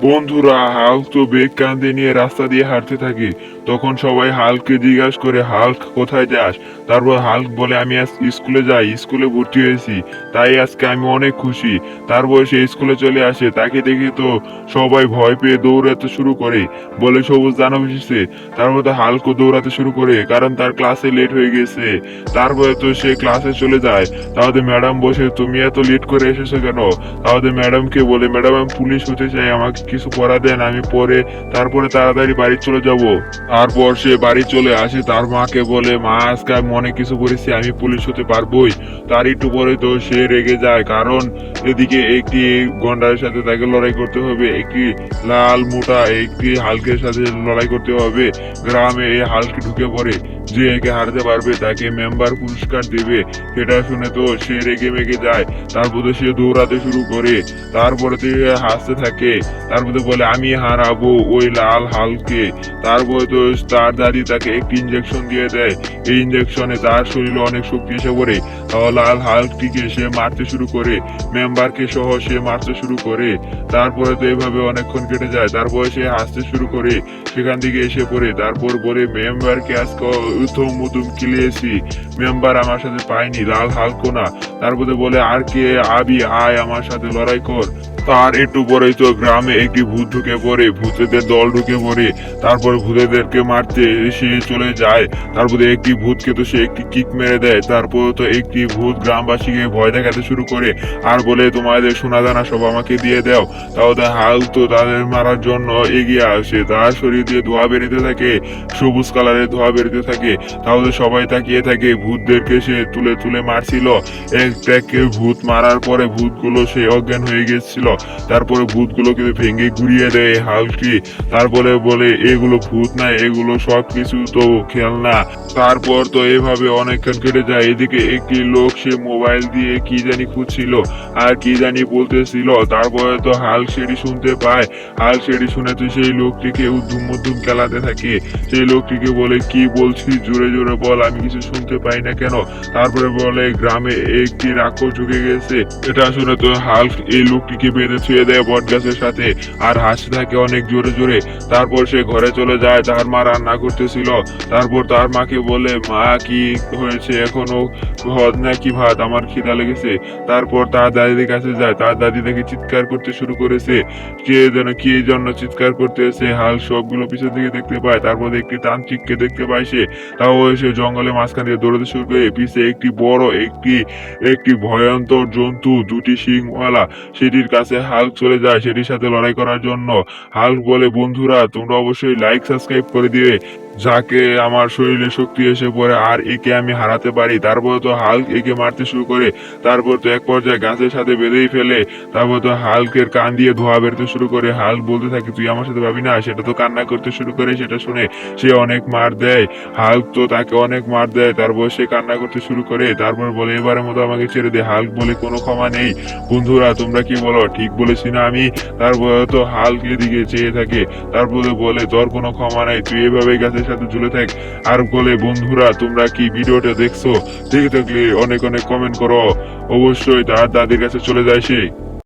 বন্ধুরা হাল্ক তো বেগ কাঁধে নিয়ে রাস্তা দিয়ে হাঁটতে থাকে। তখন সবাই হাল্ককে জিজ্ঞাসা করে, হাল্ক কোথায় যাস? তারপর হাল্ক বলে, আমি আজ স্কুলে যাই, স্কুলে ভর্তি হয়েছি, তাই আজকে আমি অনেক খুশি। তারপর সে স্কুলে চলে আসে, তাকে দেখে তো সবাই ভয় পেয়ে দৌড়াতে শুরু করে, বলে সবুজ দানব এসেছে। তারপর তো হাল্কও দৌড়াতে শুরু করে, কারণ তার ক্লাসে লেট হয়ে গেছে। তারপরে তো সে ক্লাসে চলে যায়। তাহলে ম্যাডাম বসে, তুমি এত লেট করে এসেছো কেন? তাহলে ম্যাডামকে বলে, ম্যাডাম আমি পুলিশ হতে চাই, আমাকে কিছু পড়া দেন, আমি পরে তারপরে তাড়াতাড়ি বাড়ি চলে যাব। তারপর সে বাড়ি চলে আসে, তার মাকে বলে, মা আজকে আমি অনেক কিছু করেছি, আমি পুলিশ হতে পারবোই। তার একটু পরে তো সে রেগে যায়, কারণ এদিকে একটি গন্ডারের সাথে তাকে লড়াই করতে হবে, একটি লাল মোটা একটি হালকের সাথে লড়াই করতে হবে। গ্রামে এই হালক ঢুকে পড়ে, যে একে হারতে পারবে তাকে মেম্বার পুরস্কার দেবে। সেটা শুনে তো সে রেগে মেগে যায়। তারপরে সে দৌড়াতে শুরু করে, তারপরে থেকে হাসতে থাকে। তারপরে বলে, আমি হারাবো ওই লাল হালকে। তারপরে তো তার দাদি তাকে একটি ইঞ্জেকশন দিয়ে দেয়। এই ইঞ্জেকশনে তার শরীরে অনেক শক্তি এসে পড়ে। লাল হালকটিকে সে মারতে শুরু করে, মেম্বারকে সহ সে মারতে শুরু করে। তারপরে তো এভাবে অনেকক্ষণ কেটে যায়। তারপরে সে হাসতে শুরু করে, সেখান থেকে এসে পড়ে। তারপর বলে, মেম্বারকে আজকে উথম মুতুম কিলিয়েছি, মেম্বার আমার সাথে পায়নি, লাল হালকো না। তারপরে বলে, আর কে আবি, আয় আমার সাথে লড়াই কর। তার একটু পরেই তো গ্রামে একটি ভূত ঢুকে পড়ে, ভূতেদের দল ঢুকে পড়ে। তারপর ভূতেদেরকে মারতে সে চলে যায়। তারপরে একটি ভূতকে তো সে একটি কিক মেরে দেয়। তারপর তো একটি ভূত গ্রামবাসীকে ভয় দেখাতে শুরু করে, আর বলে, তোমাদের সোনা দানা সব আমাকে দিয়ে দাও। তাহলে হাল তো তাদের মারার জন্য এগিয়ে আসে, তার শরীর দিয়ে ধোঁয়া বেরোতে থাকে, সবুজ কালারের ধোঁয়া বেরোতে থাকে। তাহলে সবাই তাকিয়ে থাকে, ভূতদেরকে সে তুলে তুলে মারছিল। একটাকে ভূত মারার পরে ভূতগুলো সে অজ্ঞান হয়ে গেছিল। তারপরে ভূতগুলোকে ভেঙে ঘুরিয়ে দেয় হালকি। তারপরে বলে, এগুলো ভূত না, এগুলো সবকিছু তো খেলনা। তারপর তো এভাবে অনেকক্ষণ কেটে যায়। এদিকে একটি লোক সে মোবাইল দিয়ে কি জানি খুঁজছিল, আর কি জানি বলতেছিল। তারপরে তো হাল সেটি শুনতে পায়। হাল সেটি শুনে তো সেই লোকটিকে উদ্যম মধ্যম খেলাতে থাকে। সেই লোকটিকে বলে, কি বলছিস, জোরে জোরে বল, আমি কিছু শুনতে পাই না কেন? তারপরে বলে, গ্রামে একটি রাক্ষস ঢুকে গেছে। এটা শুনে তো হাল্ক এই লোকটিকে বেঁধে ছুঁয়ে দেয় বট গাছের সাথে, আর হাসতে থাকে অনেক জোরে জোরে। তারপর সে ঘরে চলে যায়, তার মা রান্না করতেছিল। তারপর তার মাকে বলে, মা কি হয়েছে, এখনো ভাত নাকি ভাত, আমার খিদা লেগেছে। তারপর তার দাদির কাছে যায়, তার দাদি দেখে চিৎকার করতে শুরু করেছে। কে যেন কি জন্য চিৎকার করতেছে, হাল সবগুলো পিছন দিকে দেখতে পায়। তারপর একটি তান্ত্রিককে দেখতে পায় সে। তাও এসে জঙ্গলে মাঝখান দিয়ে দৌড়াতে শুরু করে, পিছে একটি বড় একটি একটি ভয়ঙ্কর জন্তু, দুটি শিংওয়ালা, সেটির কাছে হাল্ক চলে যায় সেটির সাথে লড়াই করার জন্য। হাল্ক বলে, বন্ধুরা তোমরা অবশ্যই লাইক সাবস্ক্রাইব করে দিবে, যাকে আমার শরীরে শক্তি এসে পড়ে আর একে আমি হারাতে পারি। তারপর তো হাল্ক একে মারতে শুরু করে। তারপর তো এক পর্যায়ে গাছের সাথে বেঁধেই ফেলে। তারপর তো হাল্কের কান দিয়ে ধোঁয়া বেরোতে শুরু করে। হাল্ক বলতে থাকে, তুই আমার সাথে পাবি না। সেটা তো কান্না করতে শুরু করে। সেটা শুনে সে অনেক মার দেয়। হাল্ক তো তাকে অনেক মার দেয়। তারপর সে কান্না করতে শুরু করে। তারপর বলে, এবারের মতো আমাকে ছেড়ে দে। হাল্ক বলে, কোনো ক্ষমা নেই। বন্ধুরা তোমরা কি বলো, ঠিক বলেছি না আমি? তারপর তো হাল্ক এদিকে চেয়ে থাকে। তারপরে বলে, তোর কোনো ক্ষমা নাই, তুই এভাবে গাছের সাথে ঝুলে থাক। আর বলে, বন্ধুরা তোমরা কি ভিডিওটা দেখছো? দেখে থাকলে অনেক অনেক কমেন্ট করো। অবশ্যই তার দাদির কাছে চলে যায় সে।